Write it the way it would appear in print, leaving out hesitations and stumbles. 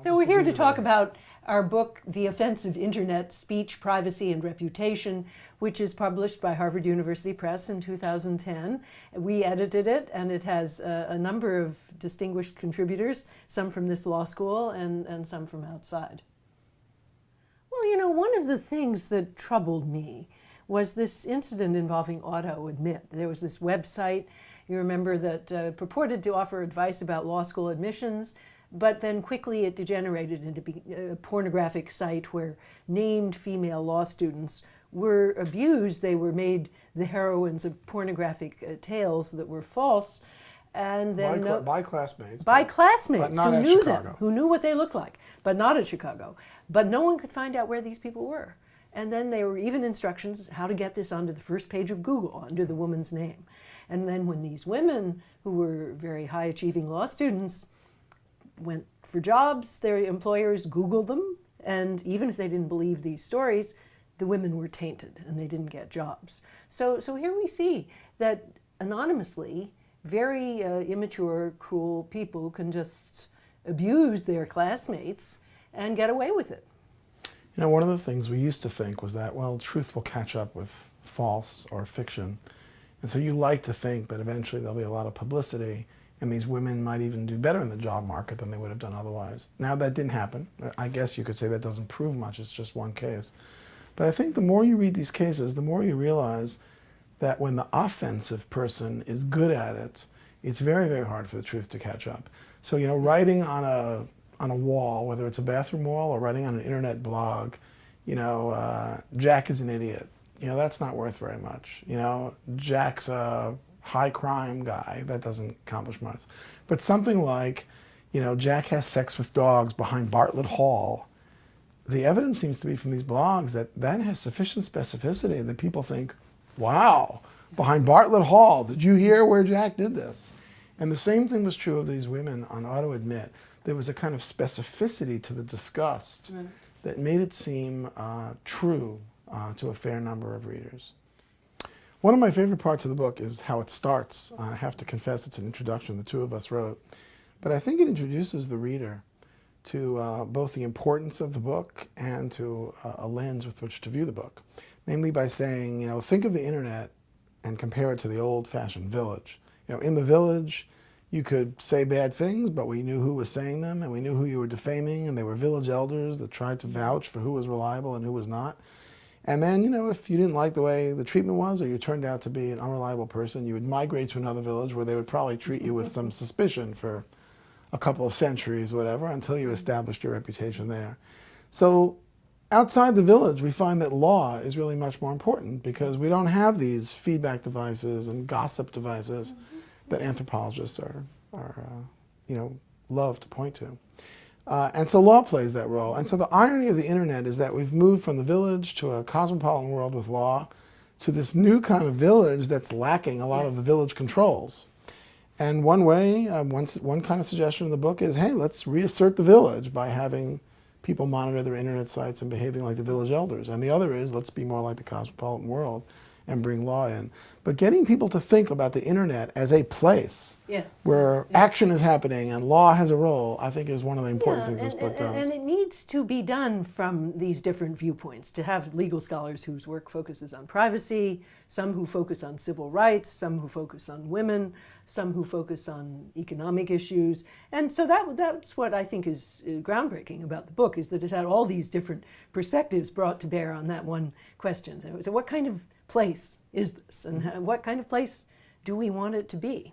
So we're here to talk about our book, The Offensive Internet, Speech, Privacy, and Reputation, which is published by Harvard University Press in 2010. We edited it, and it has a number of distinguished contributors, some from this law school and some from outside. Well, you know, one of the things that troubled me was this incident involving AutoAdmit. There was this website, you remember, that purported to offer advice about law school admissions, but then quickly it degenerated into a pornographic site where named female law students were abused. They were made the heroines of pornographic tales that were false. And then by classmates. By classmates who knew Chicago. them, who knew what they looked like, but not at Chicago. But no one could find out where these people were. And then there were even instructions how to get this onto the first page of Google under the woman's name. And then when these women, who were very high-achieving law students, went for jobs, their employers Googled them, and even if they didn't believe these stories, the women were tainted and they didn't get jobs. So here we see that anonymously, very immature, cruel people can just abuse their classmates and get away with it. You know, one of the things we used to think was that, well, truth will catch up with false or fiction. And so you like to think that eventually there'll be a lot of publicity and these women might even do better in the job market than they would have done otherwise. Now, that didn't happen. I guess you could say that doesn't prove much. It's just one case. But I think the more you read these cases, the more you realize that when the offensive person is good at it, it's very, very hard for the truth to catch up. So, you know, writing on a wall, whether it's a bathroom wall or writing on an internet blog, you know, Jack is an idiot. You know, that's not worth very much. You know, Jack's a high crime guy. That doesn't accomplish much. But something like, you know, Jack has sex with dogs behind Bartlett Hall. The evidence seems to be from these blogs that that has sufficient specificity that people think, wow, behind Bartlett Hall, did you hear where Jack did this? And the same thing was true of these women on AutoAdmit. There was a kind of specificity to the disgust that made it seem true to a fair number of readers. One of my favorite parts of the book is how it starts. I have to confess it's an introduction the two of us wrote. But I think it introduces the reader to both the importance of the book and to a lens with which to view the book. Namely by saying, you know, think of the internet and compare it to the old-fashioned village. You know, in the village, you could say bad things, but we knew who was saying them, and we knew who you were defaming, and they were village elders that tried to vouch for who was reliable and who was not. And then, you know, if you didn't like the way the treatment was, or you turned out to be an unreliable person, you would migrate to another village where they would probably treat you with some suspicion for a couple of centuries, whatever, until you established your reputation there. So outside the village, we find that law is really much more important because we don't have these feedback devices and gossip devices that anthropologists are you know, love to point to. And so law plays that role. And so the irony of the internet is that we've moved from the village to a cosmopolitan world with law to this new kind of village that's lacking a lot of the village controls. And one way, one kind of suggestion in the book is, hey, let's reassert the village by having people monitor their internet sites and behaving like the village elders. And the other is, let's be more like the cosmopolitan world and bring law in. But getting people to think about the internet as a place where action is happening and law has a role, I think is one of the important things this book does. And it needs to be done from these different viewpoints, to have legal scholars whose work focuses on privacy, some who focus on civil rights, some who focus on women, some who focus on economic issues. And so that's what I think is groundbreaking about the book, is that it had all these different perspectives brought to bear on that one question. So what kind of place is this, and what kind of place do we want it to be?